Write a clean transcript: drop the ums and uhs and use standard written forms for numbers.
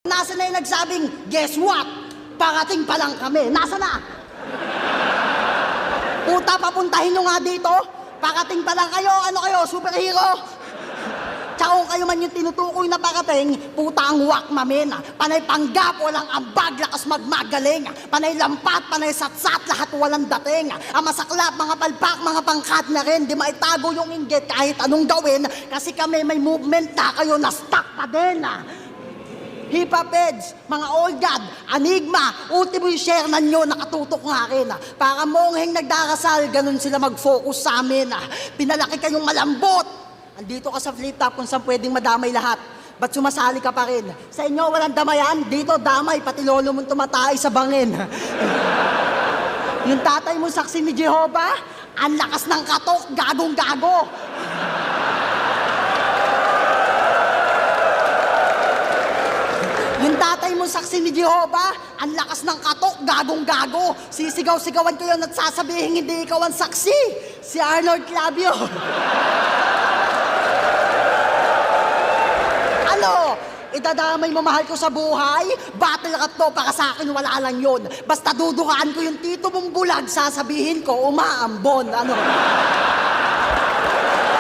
Nasa na yung nagsabing, guess what? Parating pa lang kami. Nasa na? Puta, papuntahin nyo nga dito. Parating pa lang kayo. Ano kayo, superhero? Tsaka kung kayo man yung tinutukoy na parating, puta ang wak mamin. Panay panggap, walang ambag, lakas magmagaling. Panay lampat, panay satsat, lahat walang dating. Ang masaklap, mga palpak, mga pangkat na rin. Di maitago yung inggit kahit anong gawin. Kasi kami may movement na kayo na stuck pa din. Hipapeds, mga old god, anigma, ultimo yung share na nyo, nakatutok nga rin. Para mongheng nagdarasal, ganun sila mag-focus sa amin. Pinalaki kayong malambot. Andito ka sa flip top kung saan pwedeng madamay lahat. Ba't sumasali ka pa rin? Sa inyo walang damayan, dito damay, pati lolo mong tumatay sa bangin. Yung tatay mo saksi ni Jehovah, ang lakas ng katok, gagong-gago. Yung tatay mo saksi ni Jehovah, ang lakas ng katok, gagong-gago. Sisigaw-sigawan ko yun at sasabihin hindi ikaw ang saksi. Si Arnold Clavio. Ano? Idadamay mo mahal ko sa buhay? Battle rap to, para sa akin wala lang yun. Basta dudukaan ko yung tito mong bulag, sasabihin ko umaambon. Ano?